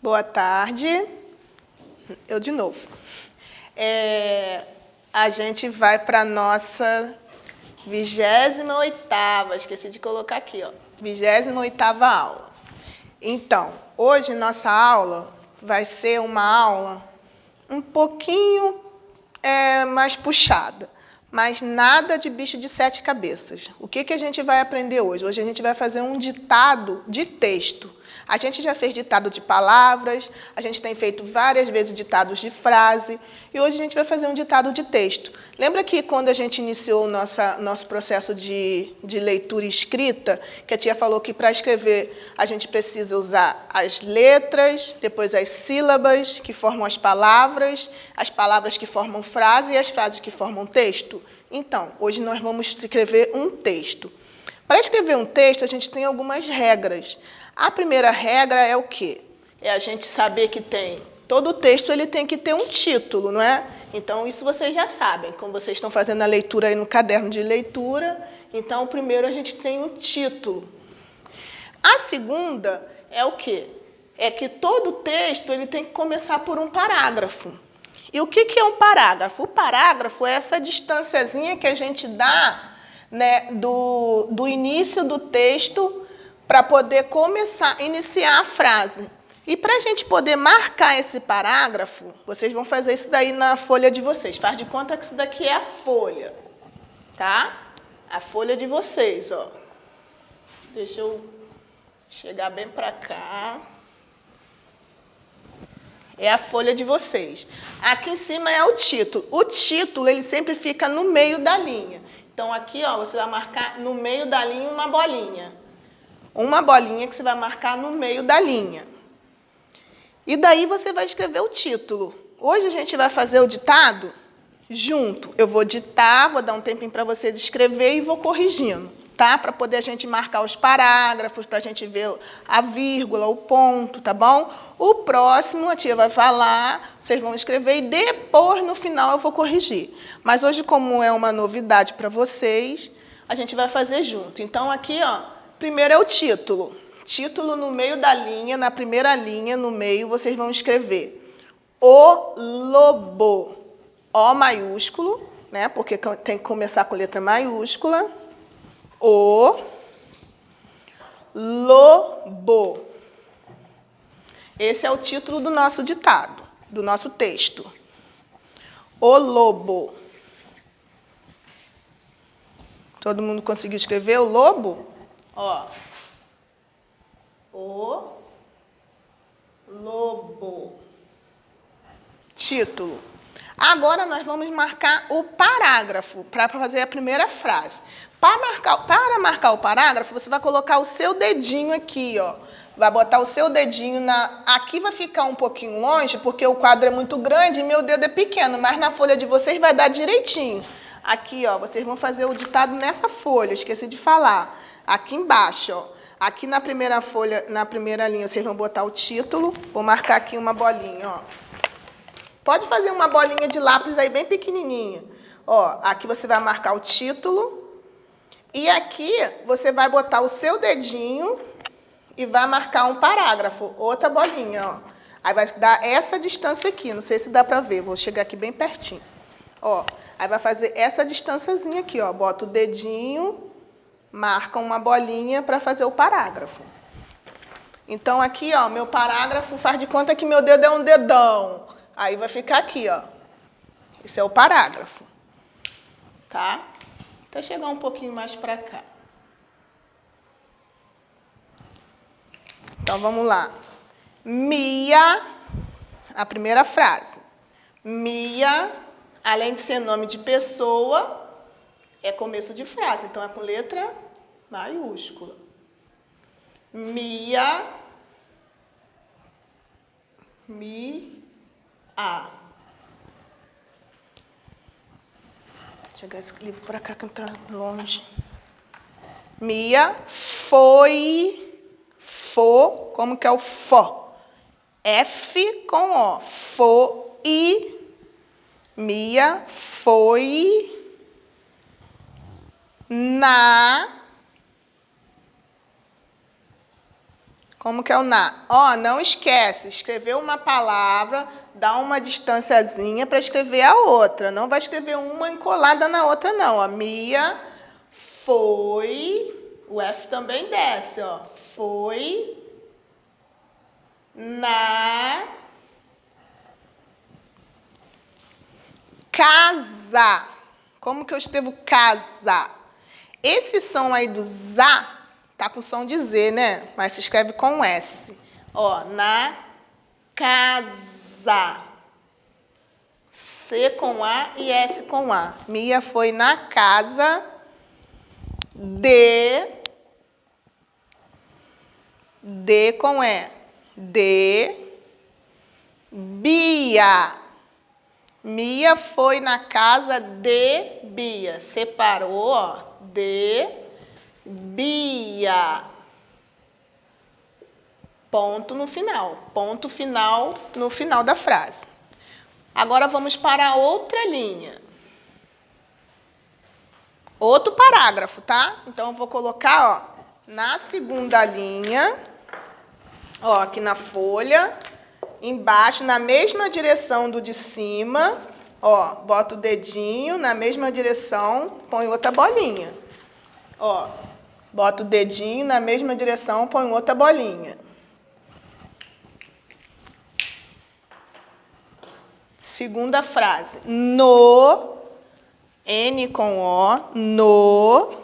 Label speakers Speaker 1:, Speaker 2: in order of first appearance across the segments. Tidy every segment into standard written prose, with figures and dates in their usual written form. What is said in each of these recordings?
Speaker 1: Boa tarde. Eu de novo. A gente vai para a nossa 28ª, esqueci de colocar aqui, ó, 28ª aula. Então, hoje nossa aula vai ser uma aula um pouquinho mais puxada, mas nada de bicho de 7 cabeças. O que a gente vai aprender hoje? Hoje a gente vai fazer um ditado de texto. A gente já fez ditado de palavras, a gente tem feito várias vezes ditados de frase, e hoje a gente vai fazer um ditado de texto. Lembra que quando a gente iniciou o nosso processo de leitura e escrita, que a tia falou que para escrever a gente precisa usar as letras, depois as sílabas que formam as palavras que formam frase e as frases que formam texto? Então, hoje nós vamos escrever um texto. Para escrever um texto, a gente tem algumas regras. A primeira regra é o quê? É a gente saber que todo texto ele tem que ter um título, não é? Então, isso vocês já sabem, como vocês estão fazendo a leitura aí no caderno de leitura. Então, primeiro a gente tem um título. A segunda é o quê? É que todo texto ele tem que começar por um parágrafo. E o que é um parágrafo? O parágrafo é essa distânciazinha que a gente dá, né, do início do texto para poder iniciar a frase. E para a gente poder marcar esse parágrafo, vocês vão fazer isso daí na folha de vocês. Faz de conta que isso daqui é a folha, tá? A folha de vocês, ó. Deixa eu chegar bem para cá. É a folha de vocês. Aqui em cima é o título. O título, ele sempre fica no meio da linha. Então, aqui, ó, você vai marcar no meio da linha uma bolinha. Uma bolinha que você vai marcar no meio da linha. E daí você vai escrever o título. Hoje a gente vai fazer o ditado junto. Eu vou ditar, vou dar um tempinho para vocês escrever e vou corrigindo, tá? Para poder a gente marcar os parágrafos, para a gente ver a vírgula, o ponto, tá bom? O próximo a tia vai falar, vocês vão escrever e depois, no final, eu vou corrigir. Mas hoje, como é uma novidade para vocês, a gente vai fazer junto. Então, aqui, ó, primeiro é o título. Título no meio da linha, na primeira linha, no meio, vocês vão escrever O Lobo. O maiúsculo, né? Porque tem que começar com letra maiúscula. O Lobo. Esse é o título do nosso ditado, do nosso texto. O Lobo. Todo mundo conseguiu escrever o lobo? Ó. O Lobo. Título. Agora nós vamos marcar o parágrafo para fazer a primeira frase. Para marcar o parágrafo, você vai colocar o seu dedinho aqui, ó. Vai botar o seu dedinho aqui vai ficar um pouquinho longe, porque o quadro é muito grande e meu dedo é pequeno, mas na folha de vocês vai dar direitinho. Aqui, ó, vocês vão fazer o ditado nessa folha, esqueci de falar. Aqui embaixo, ó. Aqui na primeira folha, na primeira linha, vocês vão botar o título. Vou marcar aqui uma bolinha, ó. Pode fazer uma bolinha de lápis aí bem pequenininha. Ó, aqui você vai marcar o título. E aqui você vai botar o seu dedinho e vai marcar um parágrafo, outra bolinha, ó. Aí vai dar essa distância aqui, não sei se dá para ver, vou chegar aqui bem pertinho. Ó, aí vai fazer essa distânciazinha aqui, ó. Bota o dedinho, marca uma bolinha para fazer o parágrafo. Então aqui, ó, meu parágrafo faz de conta que meu dedo é um dedão. Aí vai ficar aqui, ó. Esse é o parágrafo. Tá? Até chegar um pouquinho mais para cá. Então, vamos lá. Mia, a primeira frase. Mia, além de ser nome de pessoa, é começo de frase. Então, é com letra maiúscula. Mia. Deixa eu jogar esse livro para cá que está longe. Mia foi. Como que é o fó? F com O. Foi. Mia foi Como que é o na? Ó, não esquece, escrever uma palavra, dá uma distanciazinha para escrever a outra. Não vai escrever uma encolada na outra, não. A Mia foi... O F também desce, ó. Foi na casa. Como que eu escrevo casa? Esse som aí do za tá com som de Z, né? Mas se escreve com S. Ó, na casa. C com A e S com A. Mia foi na casa de... D com E. De Bia. Mia foi na casa de Bia. Separou, ó. De Bia. Ponto no final. Ponto final no final da frase. Agora vamos para a outra linha. Outro parágrafo, tá? Então eu vou colocar, ó, na segunda linha, ó, aqui na folha, embaixo, na mesma direção do de cima, ó, bota o dedinho na mesma direção, põe outra bolinha. Ó, bota o dedinho na mesma direção, põe outra bolinha. Segunda frase. No, N com O, no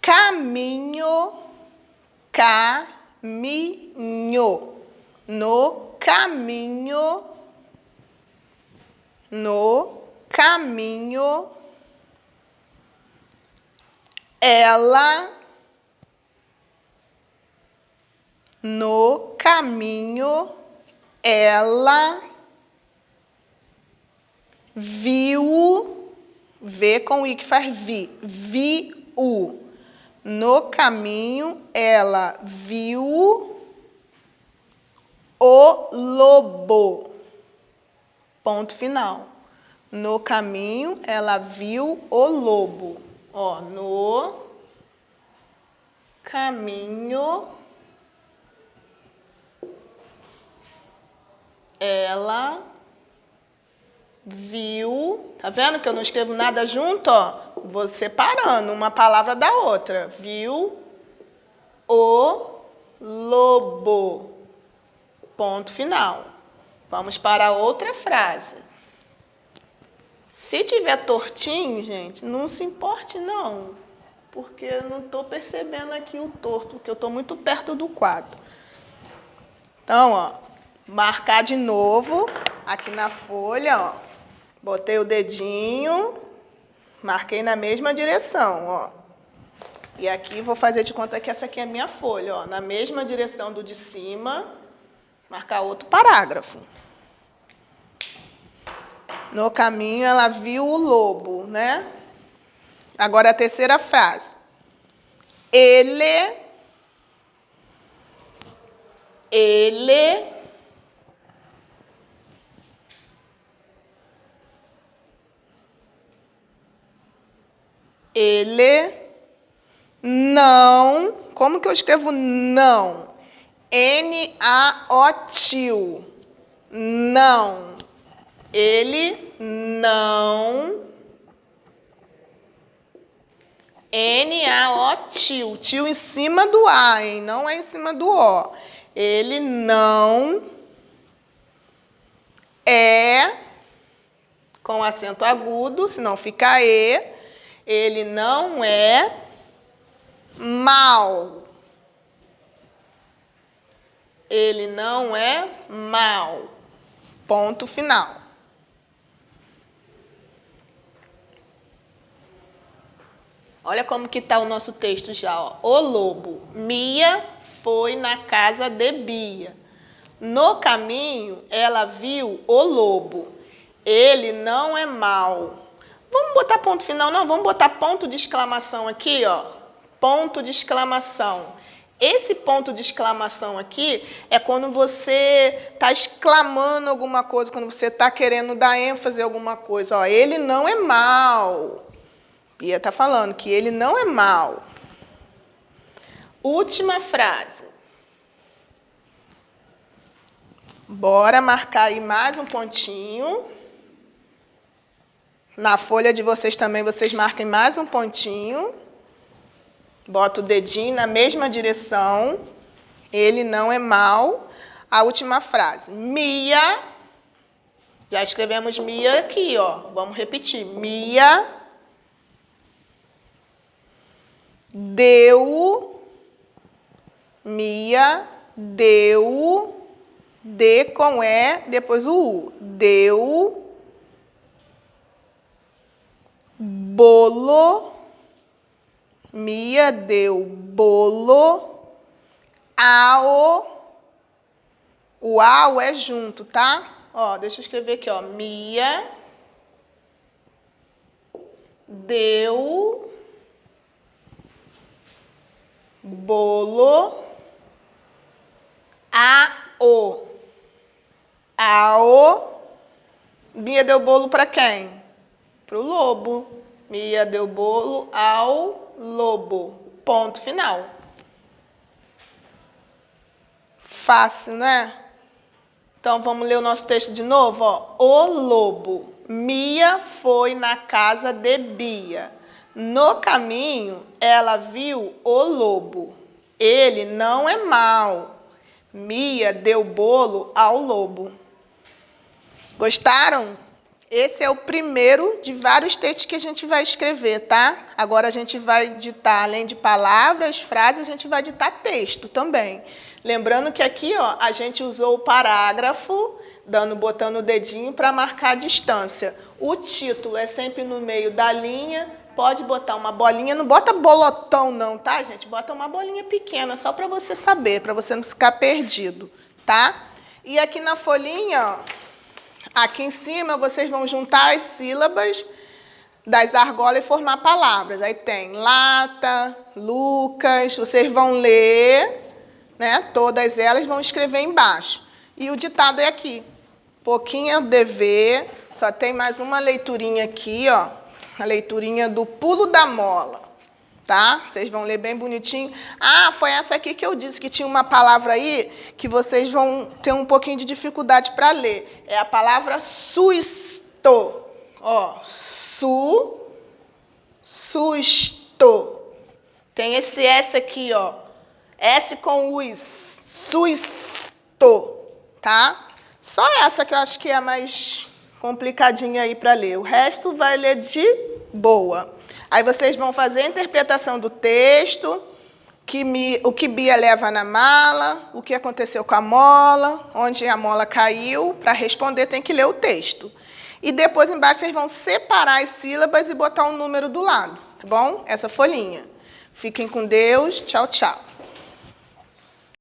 Speaker 1: caminho, no caminho, ela, no caminho, ela viu, V com I que faz viu. No caminho, ela viu o lobo. Ponto final. No caminho, ela viu o lobo. Ó, no caminho, ela viu... Tá vendo que eu não escrevo nada junto, ó? Vou separando uma palavra da outra. Viu o lobo. Ponto final. Vamos para a outra frase. Se tiver tortinho, gente, não se importe não, porque eu não estou percebendo aqui o torto, porque eu estou muito perto do quadro. Então, ó, marcar de novo aqui na folha, ó. Botei o dedinho, marquei na mesma direção, ó. E aqui vou fazer de conta que essa aqui é a minha folha, ó. Na mesma direção do de cima, marcar outro parágrafo. No caminho, ela viu o lobo, né? Agora a terceira frase. Ele não... Como que eu escrevo não? N-A-O-T-I-O. Não. Ele não... N-A-O-T-I-O. Tio em cima do A, hein? Não é em cima do O. Ele não é... Com acento agudo, senão fica E. Ele não é mau. Ele não é mau. Ponto final. Olha como que está o nosso texto já, ó. O lobo. Mia foi na casa de Bia. No caminho, ela viu o lobo. Ele não é mau. Vamos botar ponto final? Não, vamos botar ponto de exclamação aqui, ó. Ponto de exclamação. Esse ponto de exclamação aqui é quando você está exclamando alguma coisa, quando você está querendo dar ênfase a alguma coisa. Ó, ele não é mau. Bia está falando que ele não é mau. Última frase. Bora marcar aí mais um pontinho. Na folha de vocês também, vocês marquem mais um pontinho. Bota o dedinho na mesma direção. Ele não é mau. A última frase. Mia. Já escrevemos Mia aqui, ó. Vamos repetir. Mia deu. Mia deu. D com E, depois o U. Deu bolo. Mia deu bolo ao. O ao é junto, tá? Ó, deixa eu escrever aqui, ó. Mia deu bolo ao. Mia deu bolo para quem? Para o lobo. Mia deu bolo ao lobo. Ponto final. Fácil, né? Então, vamos ler o nosso texto de novo, ó. O lobo. Mia foi na casa de Bia. No caminho, ela viu o lobo. Ele não é mau. Mia deu bolo ao lobo. Gostaram? Esse é o primeiro de vários textos que a gente vai escrever, tá? Agora a gente vai ditar, além de palavras, frases, a gente vai ditar texto também. Lembrando que aqui, ó, a gente usou o parágrafo, botando o dedinho para marcar a distância. O título é sempre no meio da linha. Pode botar uma bolinha, não bota bolotão não, tá, gente? Bota uma bolinha pequena, só para você saber, para você não ficar perdido, tá? E aqui na folhinha, ó, aqui em cima, vocês vão juntar as sílabas das argolas e formar palavras. Aí tem lata, Lucas, vocês vão ler, né? Todas elas vão escrever embaixo. E o ditado é aqui. Pouquinho dever, só tem mais uma leiturinha aqui, ó. A leiturinha do pulo da mola, tá? Vocês vão ler bem bonitinho. Ah, foi essa aqui que eu disse que tinha uma palavra aí que vocês vão ter um pouquinho de dificuldade para ler. É a palavra susto. Ó, susto. Tem esse S aqui, ó. S com us. Susto, tá? Só essa que eu acho que é a mais complicadinha aí para ler. O resto vai ler de boa. Aí vocês vão fazer a interpretação do texto, o que Bia leva na mala, o que aconteceu com a mola, onde a mola caiu. Para responder tem que ler o texto. E depois embaixo vocês vão separar as sílabas e botar um número do lado, tá bom? Essa folhinha. Fiquem com Deus. Tchau, tchau.